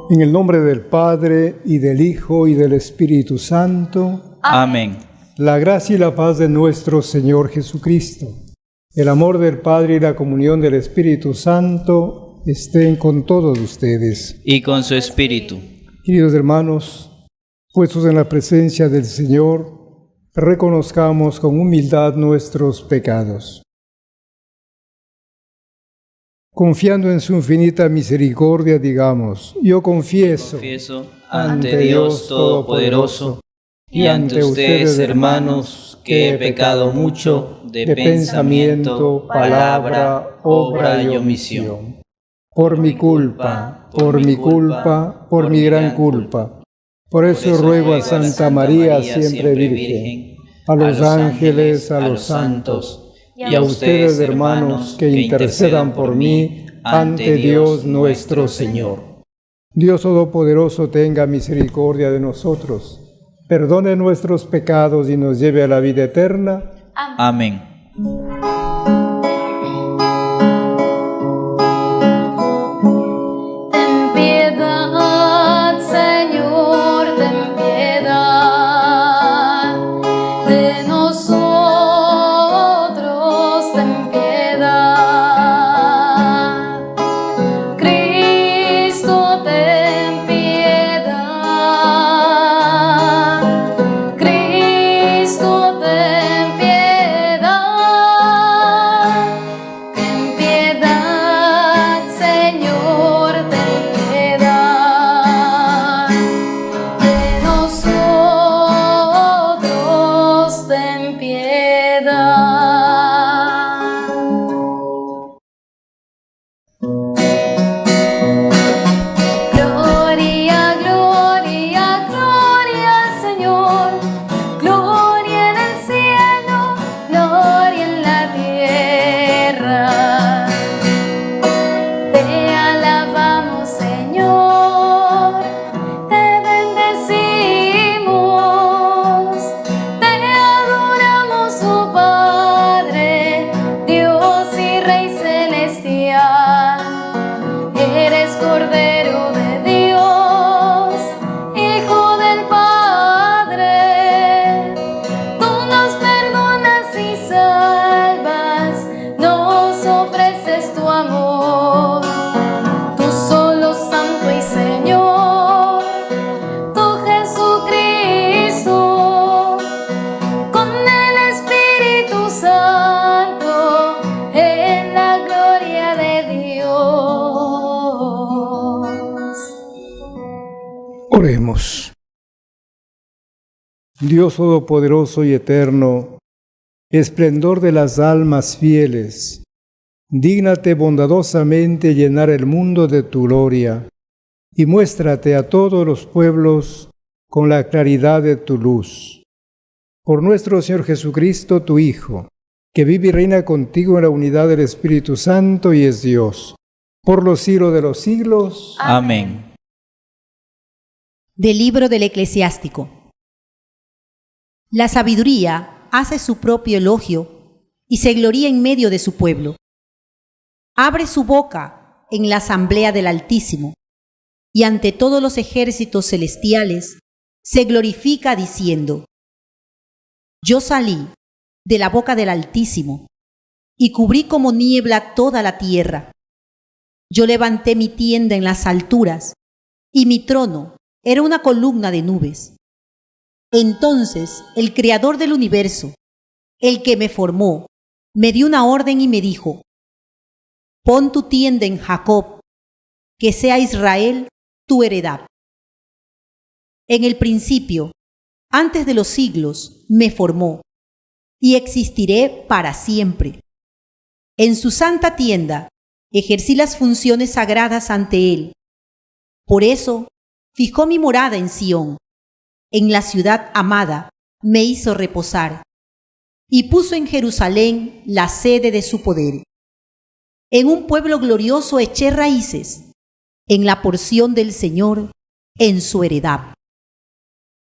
En el nombre del Padre, y del Hijo, y del Espíritu Santo. Amén. La gracia y la paz de nuestro Señor Jesucristo, el amor del Padre y la comunión del Espíritu Santo estén con todos ustedes. Y con su espíritu. Queridos hermanos, puestos en la presencia del Señor, reconozcamos con humildad nuestros pecados. Confiando en su infinita misericordia, digamos: yo confieso ante Dios Todopoderoso y ante ustedes, hermanos, que he pecado mucho de pensamiento, palabra, obra y omisión. Por mi culpa, por mi gran culpa. Por eso ruego a Santa María, siempre Virgen, a los ángeles, a los santos, y a ustedes, hermanos, que intercedan por mí ante Dios nuestro Señor. Dios Todopoderoso tenga misericordia de nosotros, perdone nuestros pecados y nos lleve a la vida eterna. Amén. Ten piedad, Señor, ten piedad de nosotros. Oremos. Dios Todopoderoso y Eterno, esplendor de las almas fieles, dígnate bondadosamente llenar el mundo de tu gloria y muéstrate a todos los pueblos con la claridad de tu luz. Por nuestro Señor Jesucristo, tu Hijo, que vive y reina contigo en la unidad del Espíritu Santo y es Dios, por los siglos de los siglos. Amén. Del libro del Eclesiástico. La sabiduría hace su propio elogio y se gloría en medio de su pueblo. Abre su boca en la asamblea del Altísimo y ante todos los ejércitos celestiales se glorifica diciendo: Yo salí de la boca del Altísimo y cubrí como niebla toda la tierra. Yo levanté mi tienda en las alturas y mi trono era una columna de nubes. Entonces el Creador del universo, el que me formó, me dio una orden y me dijo: Pon tu tienda en Jacob, que sea Israel tu heredad. En el principio, antes de los siglos, me formó, y existiré para siempre. En su santa tienda ejercí las funciones sagradas ante él. Por eso fijó mi morada en Sión. En la ciudad amada me hizo reposar y puso en Jerusalén la sede de su poder. En un pueblo glorioso eché raíces, en la porción del Señor, en su heredad.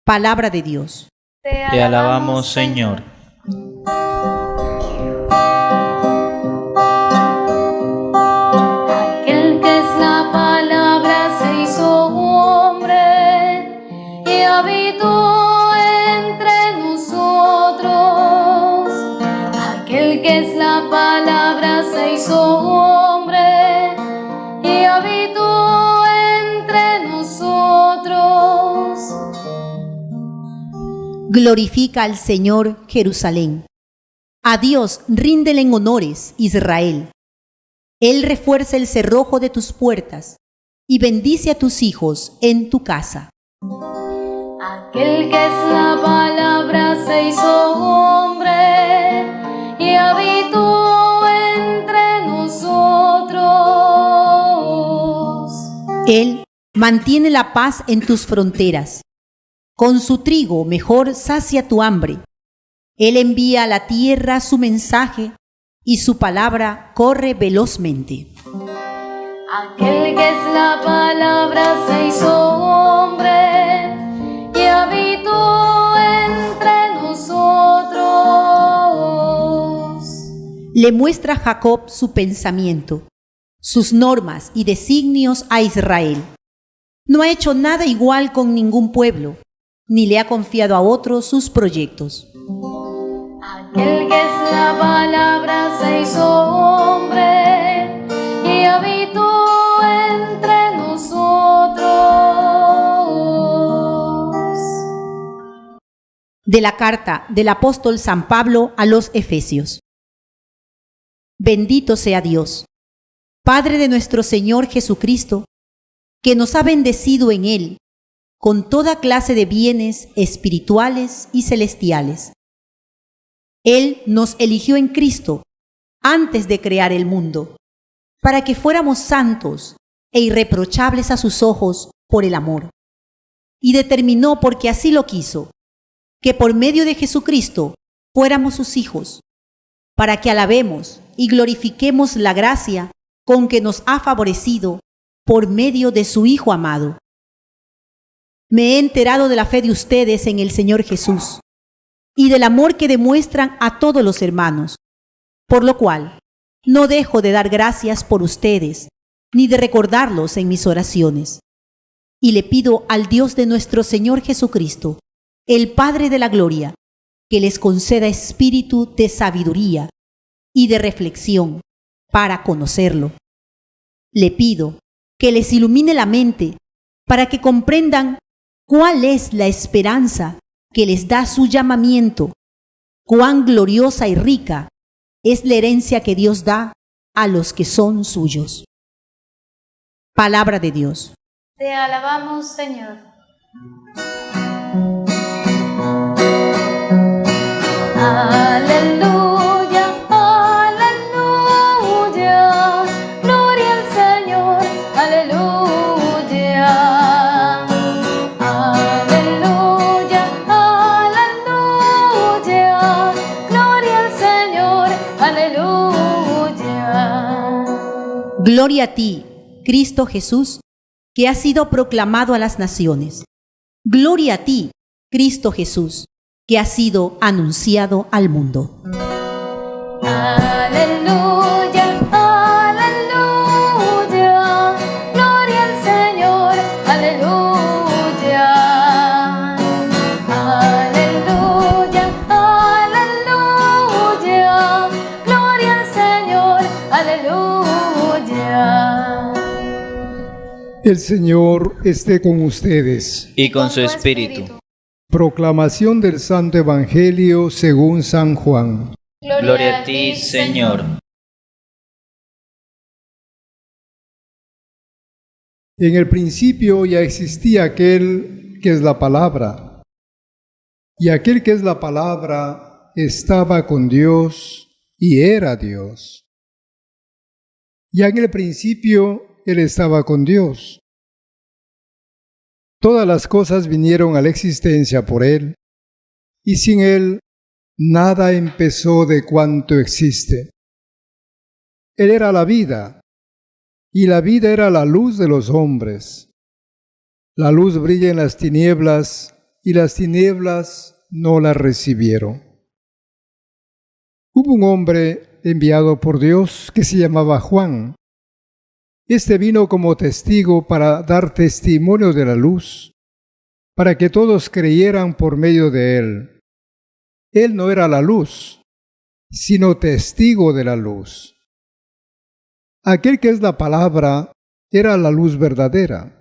Palabra de Dios. Te alabamos, Señor. Aquel que es la palabra se hizo Glorifica al Señor, Jerusalén. A Dios ríndele en honores, Israel. Él refuerza el cerrojo de tus puertas y bendice a tus hijos en tu casa. Aquel que es la palabra se hizo hombre y habitó entre nosotros. Él mantiene la paz en tus fronteras. Con su trigo mejor sacia tu hambre. Él envía a la tierra su mensaje y su palabra corre velozmente. Aquel que es la palabra se hizo hombre y habitó entre nosotros. Le muestra a Jacob su pensamiento, sus normas y designios a Israel. No ha hecho nada igual con ningún pueblo, ni le ha confiado a otros sus proyectos. Aquel que es la palabra se hizo hombre y habitó entre nosotros. De la carta del apóstol San Pablo a los Efesios. Bendito sea Dios, Padre de nuestro Señor Jesucristo, que nos ha bendecido en Él con toda clase de bienes espirituales y celestiales. Él nos eligió en Cristo antes de crear el mundo, para que fuéramos santos e irreprochables a sus ojos por el amor. Y determinó, porque así lo quiso, que por medio de Jesucristo fuéramos sus hijos, para que alabemos y glorifiquemos la gracia con que nos ha favorecido por medio de su Hijo amado. Me he enterado de la fe de ustedes en el Señor Jesús y del amor que demuestran a todos los hermanos, por lo cual no dejo de dar gracias por ustedes, ni de recordarlos en mis oraciones. Y le pido al Dios de nuestro Señor Jesucristo, el Padre de la Gloria, que les conceda espíritu de sabiduría y de reflexión para conocerlo. Le pido que les ilumine la mente para que comprendan cuál es la esperanza que les da su llamamiento, cuán gloriosa y rica es la herencia que Dios da a los que son suyos. Palabra de Dios. Te alabamos, Señor. Aleluya, aleluya, gloria al Señor, aleluya. Aleluya, aleluya, gloria al Señor, aleluya. Gloria a ti, Cristo Jesús, que has sido proclamado a las naciones. Gloria a ti, Cristo Jesús, que ha sido anunciado al mundo. Aleluya, aleluya, gloria al Señor, aleluya. Aleluya, aleluya, gloria al Señor, aleluya. El Señor esté con ustedes. Y con su espíritu. Proclamación del Santo Evangelio según San Juan. Gloria a ti, Señor. En el principio ya existía aquel que es la palabra, y aquel que es la palabra estaba con Dios y era Dios. Ya en el principio Él estaba con Dios. Todas las cosas vinieron a la existencia por Él, y sin Él nada empezó de cuanto existe. Él era la vida, y la vida era la luz de los hombres. La luz brilla en las tinieblas, y las tinieblas no la recibieron. Hubo un hombre enviado por Dios que se llamaba Juan. Este vino como testigo para dar testimonio de la luz, para que todos creyeran por medio de él. Él no era la luz, sino testigo de la luz. Aquel que es la palabra era la luz verdadera,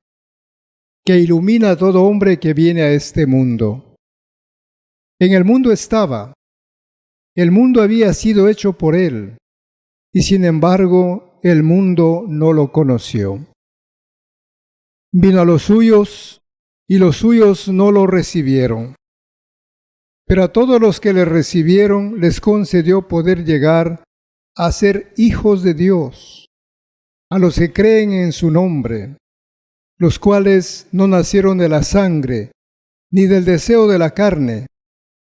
que ilumina a todo hombre que viene a este mundo. En el mundo estaba, el mundo había sido hecho por él, y sin embargo el mundo no lo conoció. Vino a los suyos, y los suyos no lo recibieron. Pero a todos los que le recibieron les concedió poder llegar a ser hijos de Dios, a los que creen en su nombre, los cuales no nacieron de la sangre, ni del deseo de la carne,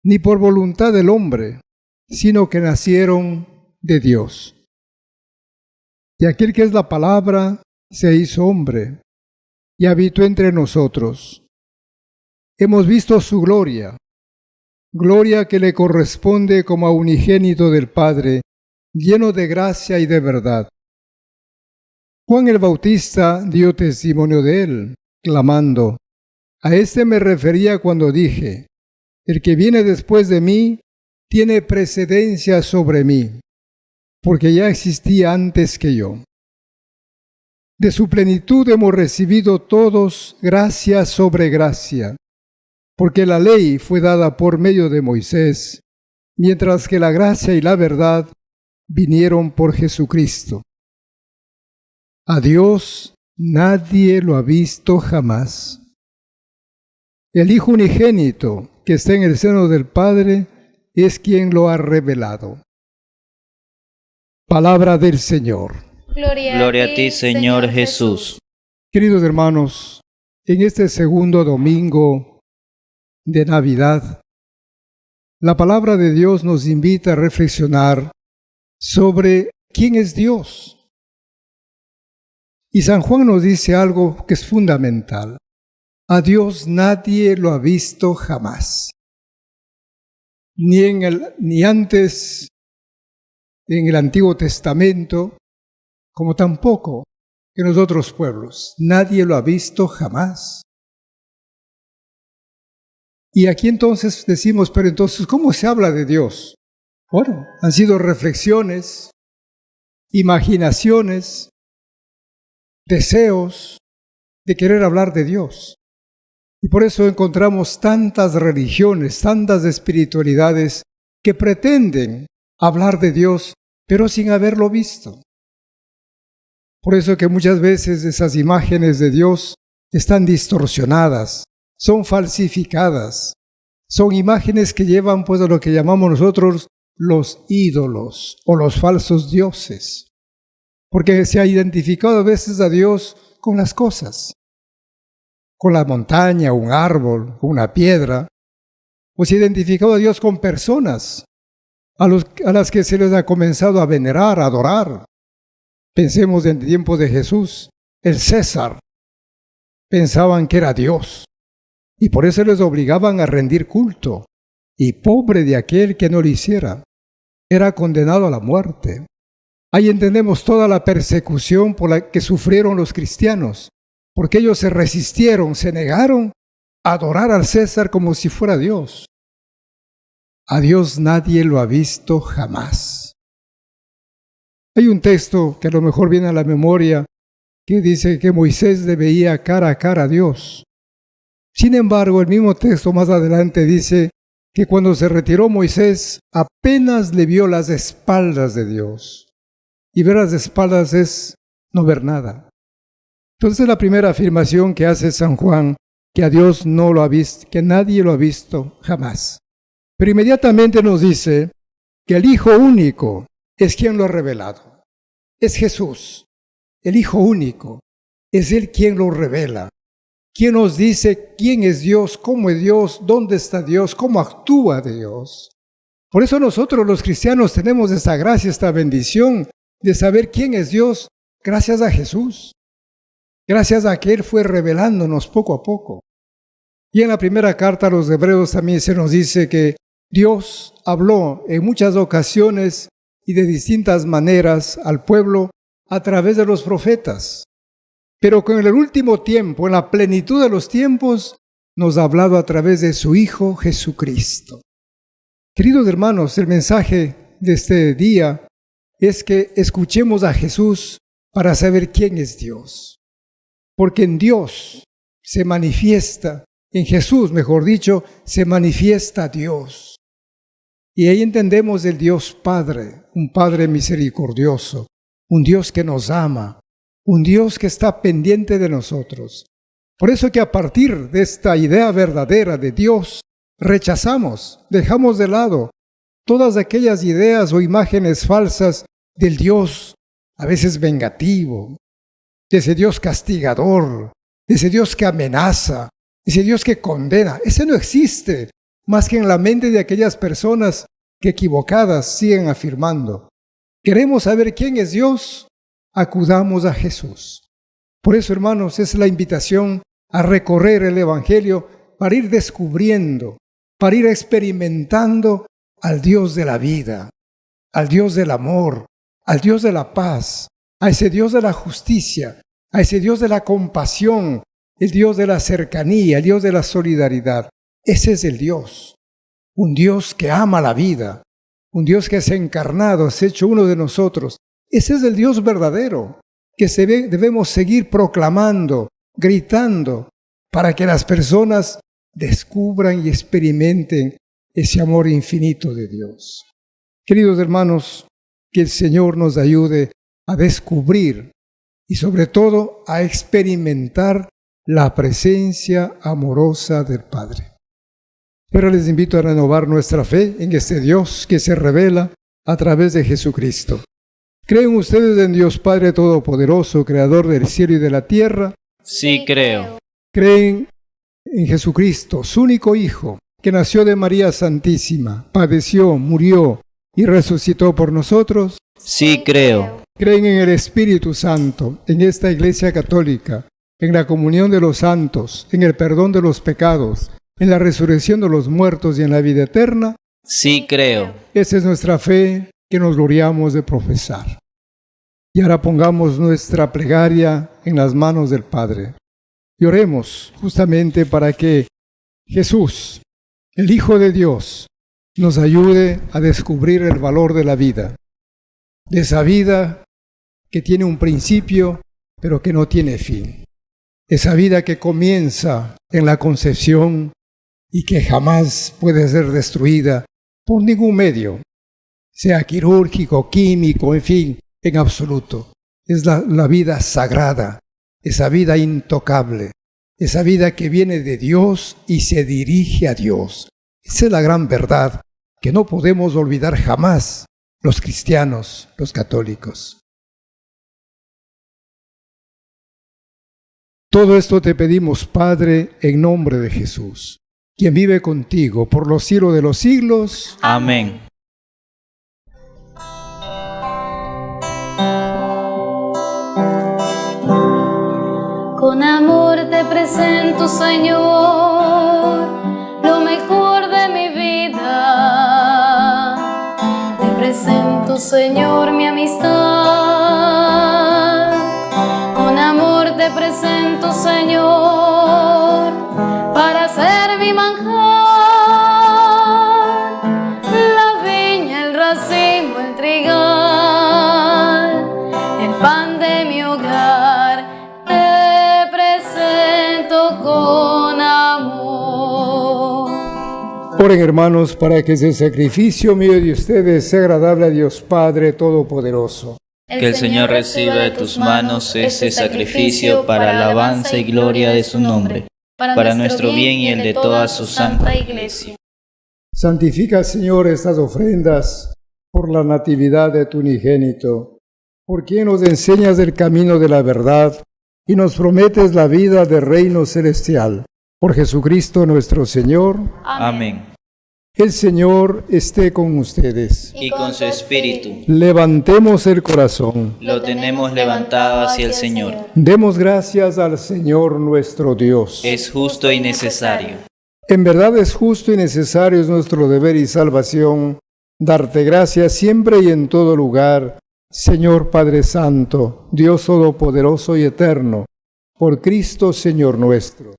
ni por voluntad del hombre, sino que nacieron de Dios. Y aquel que es la palabra se hizo hombre y habitó entre nosotros. Hemos visto su gloria, gloria que le corresponde como a unigénito del Padre, lleno de gracia y de verdad. Juan el Bautista dio testimonio de él, clamando: a este me refería cuando dije, el que viene después de mí tiene precedencia sobre mí, porque ya existía antes que yo. De su plenitud hemos recibido todos gracia sobre gracia, porque la ley fue dada por medio de Moisés, mientras que la gracia y la verdad vinieron por Jesucristo. A Dios nadie lo ha visto jamás. El Hijo unigénito que está en el seno del Padre es quien lo ha revelado. Palabra del Señor. Gloria a ti, Señor Jesús. Queridos hermanos, en este segundo domingo de Navidad, la palabra de Dios nos invita a reflexionar sobre quién es Dios. Y San Juan nos dice algo que es fundamental. A Dios nadie lo ha visto jamás. Ni antes en el Antiguo Testamento, como tampoco en los otros pueblos. Nadie lo ha visto jamás. Y aquí entonces decimos, pero entonces, ¿cómo se habla de Dios? Bueno, han sido reflexiones, imaginaciones, deseos de querer hablar de Dios. Y por eso encontramos tantas religiones, tantas espiritualidades que pretenden hablar de Dios, pero sin haberlo visto. Por eso que muchas veces esas imágenes de Dios están distorsionadas, son falsificadas, son imágenes que llevan pues a lo que llamamos nosotros los ídolos o los falsos dioses, porque se ha identificado a veces a Dios con las cosas, con la montaña, un árbol, una piedra, o se ha identificado a Dios con personas a las que se les ha comenzado a venerar, a adorar. Pensemos en el tiempo de Jesús, el César, pensaban que era Dios, y por eso les obligaban a rendir culto, y pobre de aquel que no lo hiciera, era condenado a la muerte. Ahí entendemos toda la persecución por la que sufrieron los cristianos, porque ellos se resistieron, se negaron a adorar al César como si fuera Dios. A Dios nadie lo ha visto jamás. Hay un texto que a lo mejor viene a la memoria que dice que Moisés le veía cara a cara a Dios. Sin embargo, el mismo texto más adelante dice que cuando se retiró Moisés apenas le vio las espaldas de Dios. Y ver las espaldas es no ver nada. Entonces la primera afirmación que hace San Juan, que a Dios no lo ha visto, que nadie lo ha visto jamás. Pero inmediatamente nos dice que el Hijo único es quien lo ha revelado. Es Jesús, el Hijo único. Es Él quien lo revela. Quien nos dice quién es Dios, cómo es Dios, dónde está Dios, cómo actúa Dios. Por eso nosotros los cristianos tenemos esta gracia, esta bendición de saber quién es Dios gracias a Jesús. Gracias a que Él fue revelándonos poco a poco. Y en la primera carta a los Hebreos también se nos dice que Dios habló en muchas ocasiones y de distintas maneras al pueblo a través de los profetas. Pero con el último tiempo, en la plenitud de los tiempos, nos ha hablado a través de su Hijo Jesucristo. Queridos hermanos, el mensaje de este día es que escuchemos a Jesús para saber quién es Dios. Porque en Dios se manifiesta En Jesús, mejor dicho, se manifiesta Dios. Y ahí entendemos el Dios Padre, un Padre misericordioso, un Dios que nos ama, un Dios que está pendiente de nosotros. Por eso que a partir de esta idea verdadera de Dios, rechazamos, dejamos de lado todas aquellas ideas o imágenes falsas del Dios, a veces vengativo, de ese Dios castigador, de ese Dios que amenaza, de ese Dios que condena. Ese no existe más que en la mente de aquellas personas que equivocadas siguen afirmando. ¿Queremos saber quién es Dios? Acudamos a Jesús. Por eso, hermanos, es la invitación a recorrer el Evangelio para ir descubriendo, para ir experimentando al Dios de la vida, al Dios del amor, al Dios de la paz, a ese Dios de la justicia, a ese Dios de la compasión, el Dios de la cercanía, el Dios de la solidaridad. Ese es el Dios, un Dios que ama la vida, un Dios que se ha encarnado, se ha hecho uno de nosotros. Ese es el Dios verdadero, que debemos seguir proclamando, gritando, para que las personas descubran y experimenten ese amor infinito de Dios. Queridos hermanos, que el Señor nos ayude a descubrir y sobre todo a experimentar la presencia amorosa del Padre. Pero les invito a renovar nuestra fe en este Dios que se revela a través de Jesucristo. ¿Creen ustedes en Dios Padre Todopoderoso, Creador del cielo y de la tierra? Sí, creo. ¿Creen en Jesucristo, su único Hijo, que nació de María Santísima, padeció, murió y resucitó por nosotros? Sí, creo. ¿Creen en el Espíritu Santo, en esta Iglesia Católica, en la comunión de los santos, en el perdón de los pecados, en la resurrección de los muertos y en la vida eterna? Sí, creo. Esa es nuestra fe que nos gloriamos de profesar. Y ahora pongamos nuestra plegaria en las manos del Padre. Y oremos justamente para que Jesús, el Hijo de Dios, nos ayude a descubrir el valor de la vida. De esa vida que tiene un principio, pero que no tiene fin. Esa vida que comienza en la concepción y que jamás puede ser destruida por ningún medio, sea quirúrgico, químico, en fin, en absoluto. Es la vida sagrada, esa vida intocable, esa vida que viene de Dios y se dirige a Dios. Esa es la gran verdad que no podemos olvidar jamás los cristianos, los católicos. Todo esto te pedimos, Padre, en nombre de Jesús, quien vive contigo por los siglos de los siglos. Amén. Con amor te presento, Señor, lo mejor de mi vida. Te presento, Señor, mi amistad. Con amor te presento, Señor, para ser mi manjar. La viña, el racimo, el trigal, el pan de mi hogar. Con amor. Oren, hermanos, para que ese sacrificio mío y de ustedes sea agradable a Dios Padre Todopoderoso. Que el Señor reciba de tus manos este sacrificio para alabanza y gloria de su nombre, para nuestro bien y el de toda su santa Iglesia. Santifica, Señor, estas ofrendas por la natividad de tu unigénito, por quien nos enseñas el camino de la verdad y nos prometes la vida del reino celestial. Por Jesucristo nuestro Señor. Amén. El Señor esté con ustedes. Y con su espíritu. Levantemos el corazón. Lo tenemos levantado hacia el Señor. Demos gracias al Señor nuestro Dios. Es justo y necesario. En verdad es justo y necesario, es nuestro deber y salvación, darte gracias siempre y en todo lugar, Señor Padre Santo, Dios Todopoderoso y Eterno, por Cristo Señor nuestro.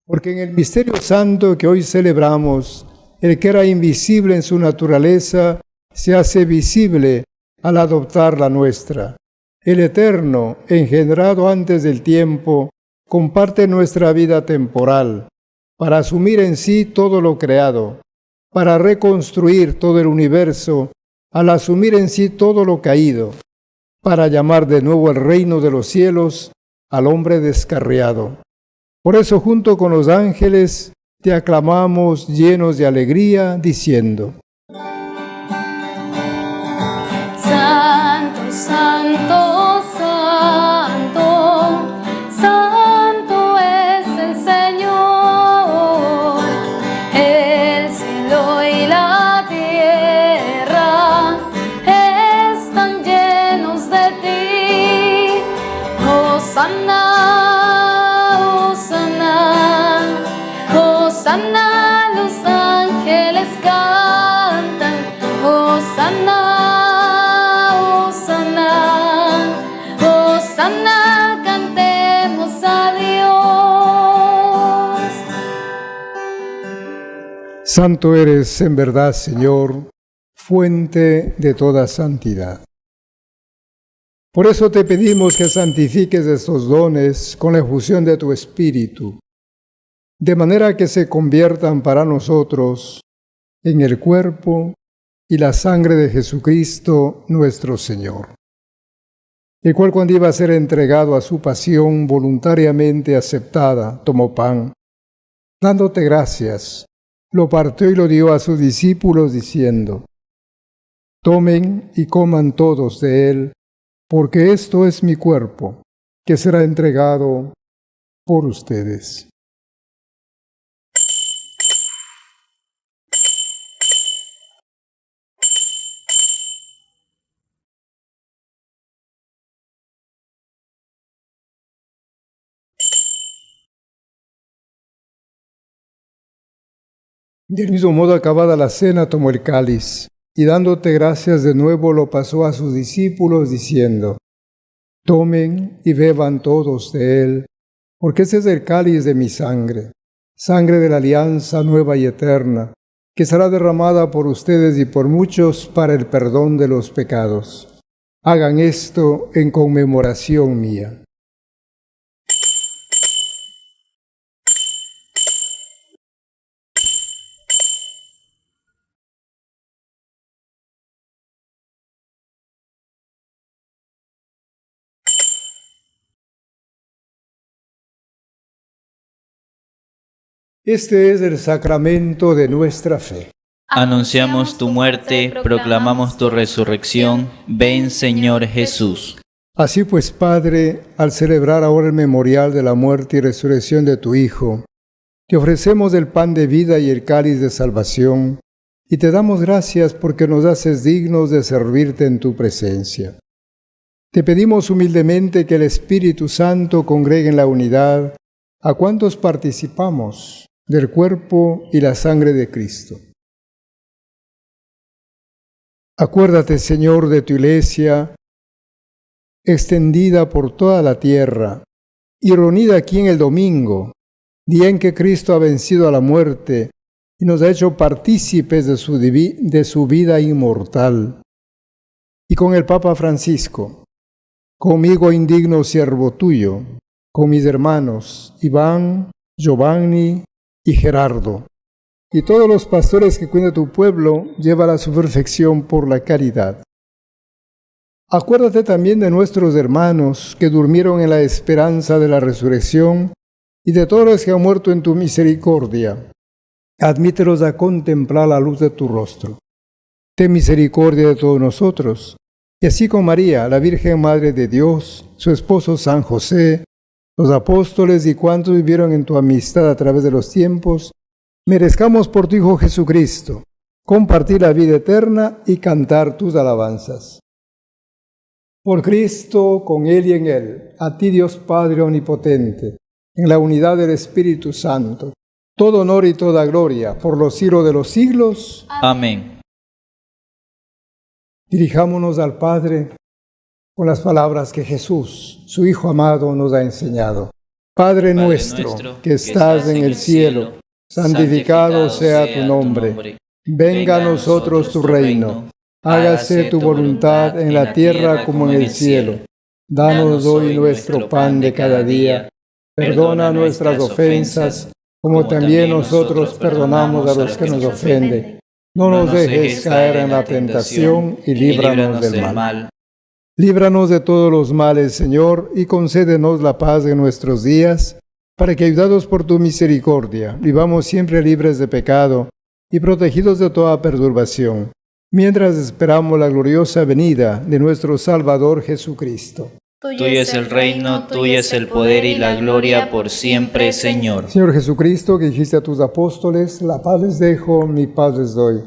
Porque en el misterio santo que hoy celebramos, el que era invisible en su naturaleza, se hace visible al adoptar la nuestra. El Eterno, engendrado antes del tiempo, comparte nuestra vida temporal, para asumir en sí todo lo creado, para reconstruir todo el universo, al asumir en sí todo lo caído, para llamar de nuevo al reino de los cielos al hombre descarriado. Por eso, junto con los ángeles, te aclamamos llenos de alegría, diciendo: Santo, santo, santo, santo es el Señor. El cielo y la tierra están llenos de ti. Hosana, Hosana, Hosana, los ángeles cantan. Hosana, Hosana, Hosana, cantemos a Dios. Santo eres en verdad, Señor, fuente de toda santidad. Por eso te pedimos que santifiques estos dones con la efusión de tu Espíritu, de manera que se conviertan para nosotros en el cuerpo y la sangre de Jesucristo nuestro Señor, el cual, cuando iba a ser entregado a su pasión voluntariamente aceptada, tomó pan, dándote gracias, lo partió y lo dio a sus discípulos diciendo: Tomen y coman todos de él, porque esto es mi cuerpo, que será entregado por ustedes. Del mismo modo, acabada la cena, tomó el cáliz, y dándote gracias de nuevo lo pasó a sus discípulos, diciendo: Tomen y beban todos de él, porque este es el cáliz de mi sangre, sangre de la alianza nueva y eterna, que será derramada por ustedes y por muchos para el perdón de los pecados. Hagan esto en conmemoración mía. Este es el sacramento de nuestra fe. Anunciamos tu muerte, proclamamos tu resurrección. Ven, Señor Jesús. Así pues, Padre, al celebrar ahora el memorial de la muerte y resurrección de tu Hijo, te ofrecemos el pan de vida y el cáliz de salvación, y te damos gracias porque nos haces dignos de servirte en tu presencia. Te pedimos humildemente que el Espíritu Santo congregue en la unidad a cuantos participamos del cuerpo y la sangre de Cristo. Acuérdate, Señor, de tu Iglesia, extendida por toda la tierra y reunida aquí en el domingo, día en que Cristo ha vencido a la muerte y nos ha hecho partícipes de su vida inmortal. Y con el Papa Francisco, conmigo indigno siervo tuyo, con mis hermanos Iván, Giovanni y Gerardo, y todos los pastores que cuidan tu pueblo, llévala a su perfección por la caridad. Acuérdate también de nuestros hermanos que durmieron en la esperanza de la resurrección y de todos los que han muerto en tu misericordia. Admítelos a contemplar la luz de tu rostro. Ten misericordia de todos nosotros, y así con María, la Virgen Madre de Dios, su esposo San José, los apóstoles y cuantos vivieron en tu amistad a través de los tiempos, merezcamos por tu Hijo Jesucristo compartir la vida eterna y cantar tus alabanzas. Por Cristo, con Él y en Él, a ti Dios Padre Omnipotente, en la unidad del Espíritu Santo, todo honor y toda gloria por los siglos de los siglos. Amén. Dirijámonos al Padre con las palabras que Jesús, su Hijo amado, nos ha enseñado. Padre nuestro, que estás en el cielo, santificado sea tu nombre. Venga a nosotros tu reino. Hágase tu voluntad en la tierra como en el cielo. Danos hoy nuestro pan de cada día. Perdona nuestras ofensas, como también nosotros perdonamos a los que nos ofenden. No nos dejes caer en la tentación y líbranos del mal. Líbranos de todos los males, Señor, y concédenos la paz en nuestros días, para que, ayudados por tu misericordia, vivamos siempre libres de pecado y protegidos de toda perturbación, mientras esperamos la gloriosa venida de nuestro Salvador Jesucristo. Tuyo es el reino, tuyo es el poder y la gloria por siempre, Señor. Señor Jesucristo, que dijiste a tus apóstoles, la paz les dejo, mi paz les doy.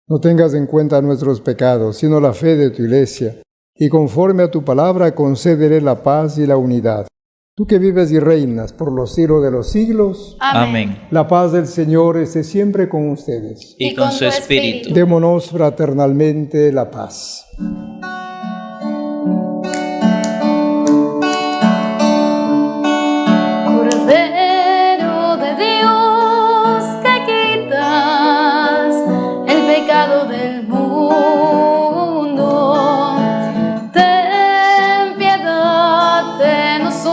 No tengas en cuenta nuestros pecados, sino la fe de tu Iglesia, y conforme a tu palabra concédele la paz y la unidad. Tú que vives y reinas por los siglos de los siglos. Amén. La paz del Señor esté siempre con ustedes. Y con su espíritu. Démonos fraternalmente la paz. Cordero de Dios, que quitas el pecado del mundo, ten piedad de nosotros,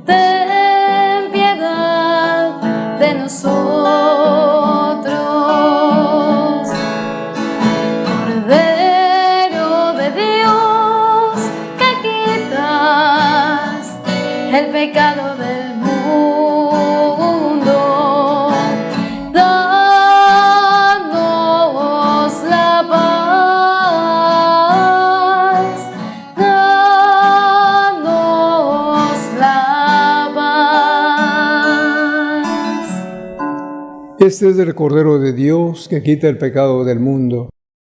ten piedad de nosotros. Cordero de Dios, que quitas el pecado del mundo, danos la paz, danos la paz. Este es el Cordero de Dios que quita el pecado del mundo.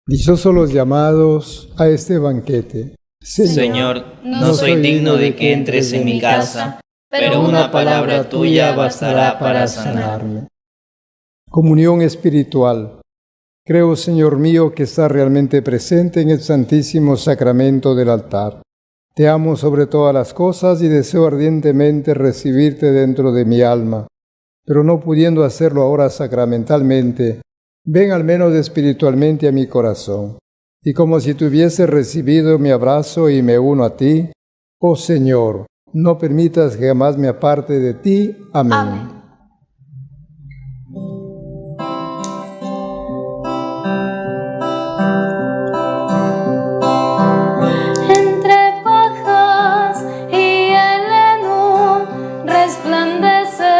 Dichosos los llamados a este banquete. Señor, no soy digno de que entres en mi casa, pero una palabra tuya bastará para sanarme. Comunión espiritual. Creo, Señor mío, que estás realmente presente en el Santísimo Sacramento del altar. Te amo sobre todas las cosas y deseo ardientemente recibirte dentro de mi alma, pero no pudiendo hacerlo ahora sacramentalmente, ven al menos espiritualmente a mi corazón. Y como si te hubiese recibido, me abrazo y me uno a ti. Oh Señor, no permitas que jamás me aparte de ti. Amén. Amén. Entre pajas y el heno resplandece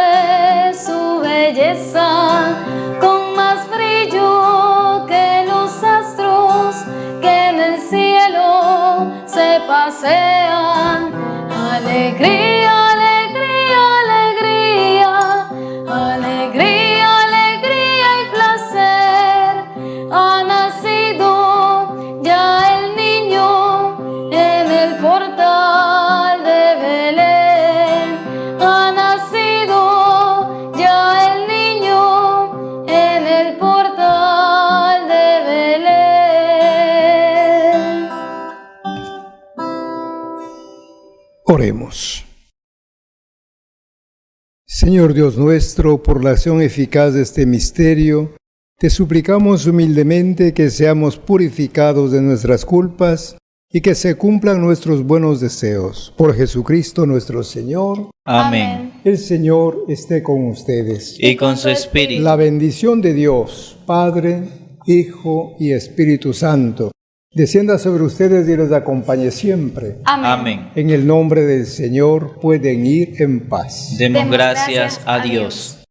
su belleza, con más brillo que los astros que en el cielo se pasean. Alegría, alegría, alegría, alegría, alegría y placer. Ha nacido ya el niño en el portal de Belén. Ha nacido ya el niño en el portal de Belén. Oremos. Señor Dios nuestro, por la acción eficaz de este misterio, te suplicamos humildemente que seamos purificados de nuestras culpas y que se cumplan nuestros buenos deseos. Por Jesucristo nuestro Señor. Amén. El Señor esté con ustedes. Y con su espíritu. La bendición de Dios, Padre, Hijo y Espíritu Santo, descienda sobre ustedes y los acompañe siempre. Amén. En el nombre del Señor pueden ir en paz. Demos gracias a Dios.